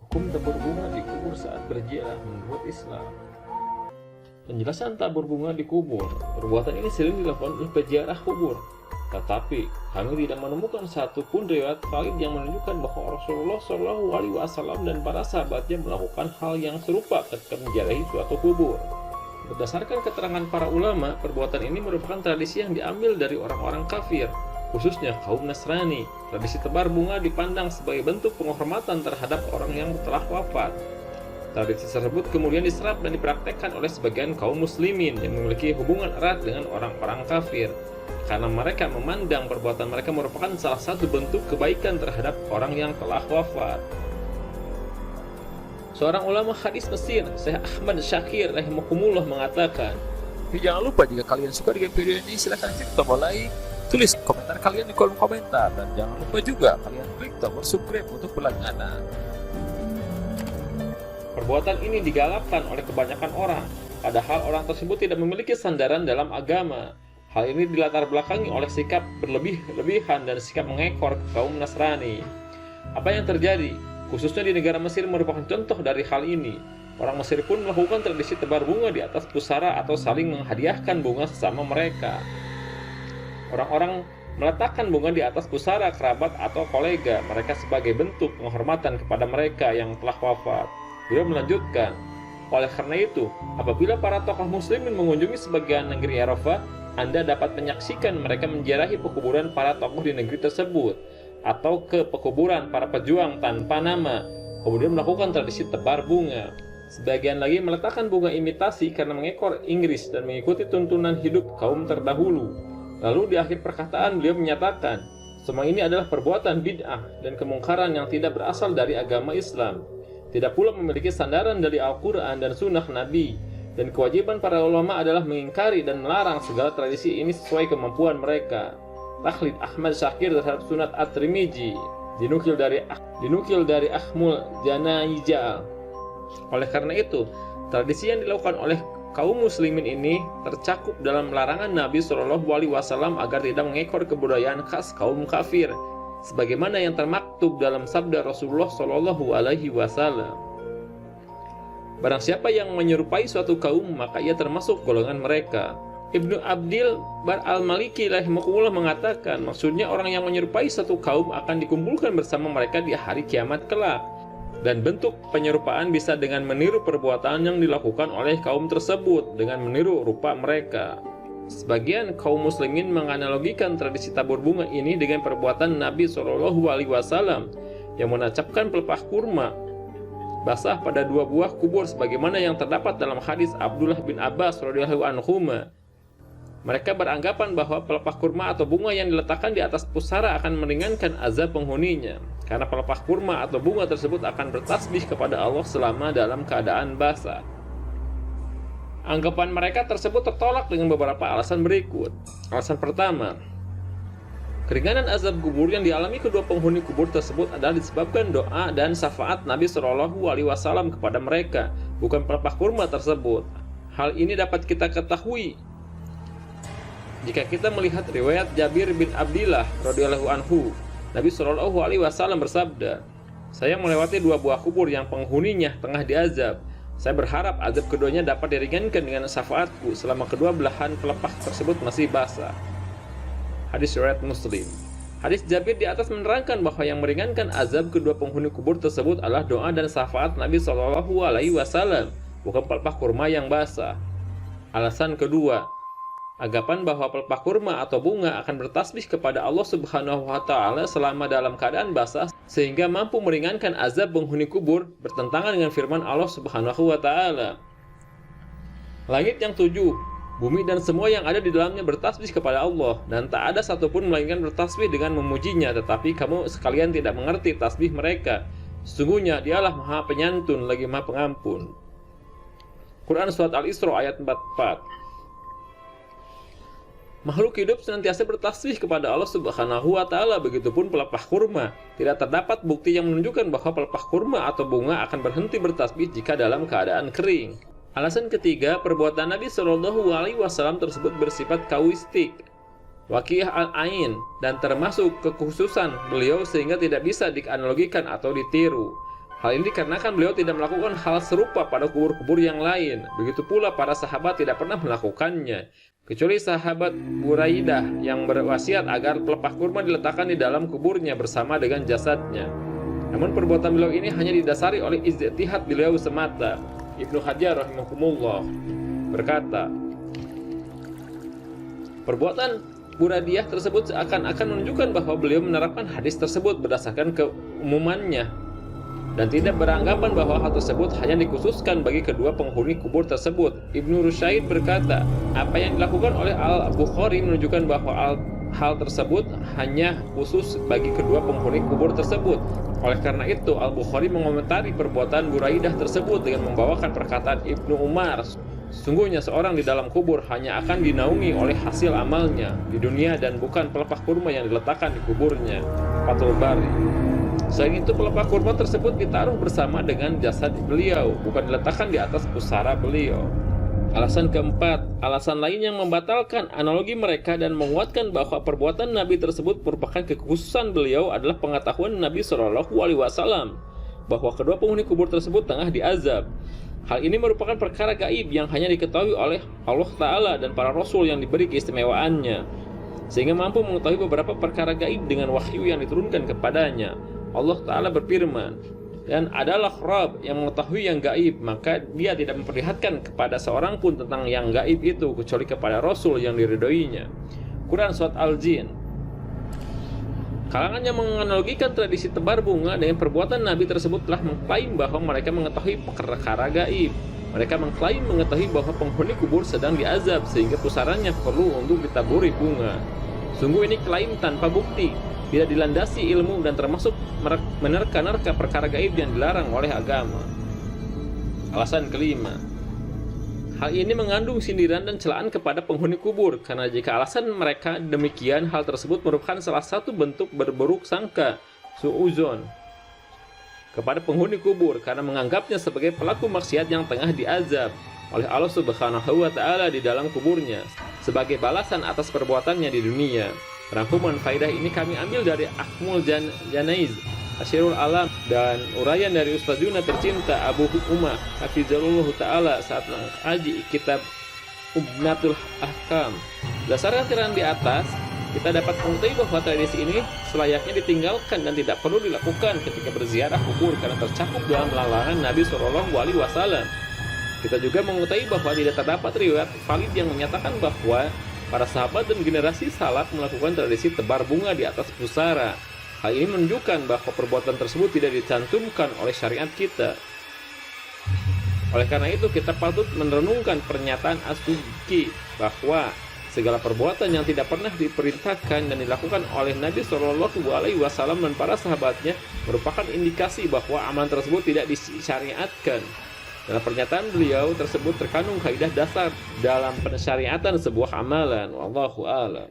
Hukum tabur bunga di kubur saat berziarah menurut Islam. Penjelasan tabur bunga di kubur. Perbuatan ini sering dilakukan oleh peziarah kubur. Tetapi kami tidak menemukan satupun riwayat valid yang menunjukkan bahwa Rasulullah Shallallahu Alaihi Wasallam dan para sahabatnya melakukan hal yang serupa ketika menziarahi suatu kubur. Berdasarkan keterangan para ulama, perbuatan ini merupakan tradisi yang diambil dari orang-orang kafir, khususnya kaum Nasrani. Tradisi tebar bunga dipandang sebagai bentuk penghormatan terhadap orang yang telah wafat. Tradisi tersebut kemudian diserap dan dipraktekkan oleh sebagian kaum muslimin yang memiliki hubungan erat dengan orang-orang kafir, karena mereka memandang perbuatan mereka merupakan salah satu bentuk kebaikan terhadap orang yang telah wafat. Seorang ulama hadis Mesir, Syekh Ahmad Syakir rahimahumullah mengatakan, Jangan lupa jika kalian suka dengan video ini, silahkan klik tombol like, tulis komentar kalian di kolom komentar, dan jangan lupa juga kalian klik tombol subscribe untuk berlangganan. perbuatan ini digalakkan oleh kebanyakan orang, padahal orang tersebut tidak memiliki sandaran dalam agama. Hal ini dilatar belakangi oleh sikap berlebih-lebihan dan sikap mengekor kaum Nasrani. Apa yang terjadi, khususnya di negara Mesir, merupakan contoh dari hal ini. Orang Mesir pun melakukan tradisi tebar bunga di atas pusara atau saling menghadiahkan bunga sesama mereka. Orang-orang meletakkan bunga di atas pusara kerabat atau kolega mereka sebagai bentuk penghormatan kepada mereka yang telah wafat. Beliau melanjutkan, oleh karena itu, apabila para tokoh muslimin mengunjungi sebagian negeri Eropa, Anda dapat menyaksikan mereka menziarahi pekuburan para tokoh di negeri tersebut, atau ke pekuburan para pejuang tanpa nama, kemudian melakukan tradisi tebar bunga. Sebagian lagi meletakkan bunga imitasi karena mengekor Inggris dan mengikuti tuntunan hidup kaum terdahulu. Lalu di akhir perkataan beliau menyatakan, semua ini adalah perbuatan bid'ah dan kemungkaran yang tidak berasal dari agama Islam. Tidak pula memiliki sandaran dari Al-Quran dan Sunnah Nabi. Dan kewajiban para ulama adalah mengingkari dan melarang segala tradisi ini sesuai kemampuan mereka. Taklid Ahmad Syakir terhadap Sunat At-Tirmidzi dinukil dari Ahmul Janaijah. Oleh karena itu, tradisi yang dilakukan oleh kaum muslimin ini tercakup dalam larangan Nabi Shallallahu Alaihi Wasallam agar tidak mengekor kebudayaan khas kaum kafir, sebagaimana yang termaktub dalam sabda Rasulullah Shallallahu Alaihi Wasallam. Barang siapa yang menyerupai suatu kaum, maka ia termasuk golongan mereka. Ibnu Abdil Bar al-Maliki rahimahullah mengatakan, maksudnya orang yang menyerupai satu kaum akan dikumpulkan bersama mereka di hari kiamat kelak. Dan bentuk penyerupaan bisa dengan meniru perbuatan yang dilakukan oleh kaum tersebut, dengan meniru rupa mereka. Sebagian kaum muslimin menganalogikan tradisi tabur bunga ini dengan perbuatan Nabi Shallallahu Alaihi Wasallam yang menancapkan pelepah kurma basah pada dua buah kubur, sebagaimana yang terdapat dalam hadis Abdullah bin Abbas radhiyallahu anhuma. Mereka beranggapan bahwa pelepah kurma atau bunga yang diletakkan di atas pusara akan meringankan azab penghuninya, karena pelepah kurma atau bunga tersebut akan bertasbih kepada Allah selama dalam keadaan basah. Anggapan mereka tersebut tertolak dengan beberapa alasan berikut. Alasan pertama, keringanan azab kubur yang dialami kedua penghuni kubur tersebut adalah disebabkan doa dan syafaat Nabi Shallallahu Alaihi Wasallam kepada mereka, bukan pelepah kurma tersebut. Hal ini dapat kita ketahui jika kita melihat riwayat Jabir bin Abdillah radhiyallahu anhu. Nabi Shallallahu Alaihi Wasallam bersabda, saya melewati dua buah kubur yang penghuninya tengah diazab. Saya berharap azab keduanya dapat diringankan dengan syafaatku selama kedua belahan pelepah tersebut masih basah. Hadis riwayat Muslim. Hadis Jabir di atas menerangkan bahwa yang meringankan azab kedua penghuni kubur tersebut adalah doa dan syafaat Nabi Shallallahu Alaihi Wasallam, bukan pelepah kurma yang basah. Alasan kedua, anggapan bahwa pelepah kurma atau bunga akan bertasbih kepada Allah Subhanahu wa Ta'ala selama dalam keadaan basah, sehingga mampu meringankan azab penghuni kubur, bertentangan dengan firman Allah Subhanahu wa Ta'ala. Langit yang tujuh, bumi dan semua yang ada di dalamnya bertasbih kepada Allah, dan tak ada satupun melainkan bertasbih dengan memujinya, tetapi kamu sekalian tidak mengerti tasbih mereka. Sesungguhnya dialah maha penyantun lagi maha pengampun. Quran Surat Al-Isra ayat 44. Makhluk hidup senantiasa bertasbih kepada Allah Subhanahu wa Ta'ala, begitupun pelepah kurma. Tidak terdapat bukti yang menunjukkan bahwa pelepah kurma atau bunga akan berhenti bertasbih jika dalam keadaan kering. Alasan ketiga, perbuatan Nabi Shallallahu Alaihi Wasallam tersebut bersifat kauistik, waqiah al-ain, dan termasuk kekhususan beliau sehingga tidak bisa dianalogikan atau ditiru. Hal ini dikarenakan beliau tidak melakukan hal serupa pada kubur-kubur yang lain. Begitu pula para sahabat tidak pernah melakukannya, kecuali sahabat Buraidah yang berwasiat agar pelepah kurma diletakkan di dalam kuburnya bersama dengan jasadnya. Namun perbuatan beliau ini hanya didasari oleh ijtihad beliau semata. Ibnu Hajar rahimahumullah berkata, perbuatan Buradiyah tersebut seakan-akan menunjukkan bahwa beliau menerapkan hadis tersebut berdasarkan keumumannya dan tidak beranggapan bahwa hal tersebut hanya dikhususkan bagi kedua penghuni kubur tersebut. Ibnu Rusyaid berkata, apa yang dilakukan oleh Al-Bukhari menunjukkan bahwa hal tersebut hanya khusus bagi kedua penghuni kubur tersebut. Oleh karena itu, Al-Bukhari mengomentari perbuatan Buraidah tersebut dengan membawakan perkataan Ibnu Umar, sesungguhnya seorang di dalam kubur hanya akan dinaungi oleh hasil amalnya di dunia dan bukan pelepah kurma yang diletakkan di kuburnya. Fathul Bari. Selain itu, pelepah kurma tersebut ditaruh bersama dengan jasad beliau, bukan diletakkan di atas pusara beliau. Alasan keempat, alasan lain yang membatalkan analogi mereka dan menguatkan bahwa perbuatan Nabi tersebut merupakan kekhususan beliau adalah pengetahuan Nabi SAW bahwa kedua penghuni kubur tersebut tengah diazab. Hal ini merupakan perkara gaib yang hanya diketahui oleh Allah Ta'ala dan para Rasul yang diberi keistimewaannya, sehingga mampu mengetahui beberapa perkara gaib dengan wahyu yang diturunkan kepadanya. Allah Ta'ala berfirman, dan adalah Rabb yang mengetahui yang gaib, maka dia tidak memperlihatkan kepada seorang pun tentang yang gaib itu kecuali kepada Rasul yang diridhoinya. Quran Surat Al-Jin. Kalangan yang menganalogikan tradisi tebar bunga dengan perbuatan Nabi tersebut telah mengklaim bahwa mereka mengetahui perkara gaib. Mereka mengklaim mengetahui bahwa penghuni kubur sedang diazab sehingga pusaranya perlu untuk ditaburi bunga. Sungguh ini klaim tanpa bukti, tidak dilandasi ilmu dan termasuk menerka-nerka perkara gaib yang dilarang oleh agama. Alasan kelima, hal ini mengandung sindiran dan celaan kepada penghuni kubur, karena jika alasan mereka demikian, hal tersebut merupakan salah satu bentuk berburuk sangka, su'uzon, kepada penghuni kubur karena menganggapnya sebagai pelaku maksiat yang tengah diazab oleh Allah Subhanahu wa Ta'ala di dalam kuburnya sebagai balasan atas perbuatannya di dunia. Rangkuman faidah ini kami ambil dari Ahmul Janaiz, Asyirul Alam, dan uraian dari Ustazuna tercinta Abu Umar Hafizahullah Ta'ala saat mengkaji kitab Ubnatul Ahkam. Berdasarkan keterangan di atas, kita dapat mengetahui bahwa tradisi ini selayaknya ditinggalkan dan tidak perlu dilakukan ketika berziarah kubur karena tercakup dalam larangan Nabi SAW. Kita juga mengetahui bahwa tidak terdapat riwayat valid yang menyatakan bahwa para sahabat dan generasi salaf melakukan tradisi tebar bunga di atas pusara. Hal ini menunjukkan bahwa perbuatan tersebut tidak dicantumkan oleh syariat kita. Oleh karena itu, kita patut merenungkan pernyataan As-Subki bahwa segala perbuatan yang tidak pernah diperintahkan dan dilakukan oleh Nabi SAW dan para sahabatnya merupakan indikasi bahwa amalan tersebut tidak disyariatkan. Dalam pernyataan beliau tersebut terkandung kaidah dasar dalam pensyariatan sebuah amalan. Wallahu a'lam.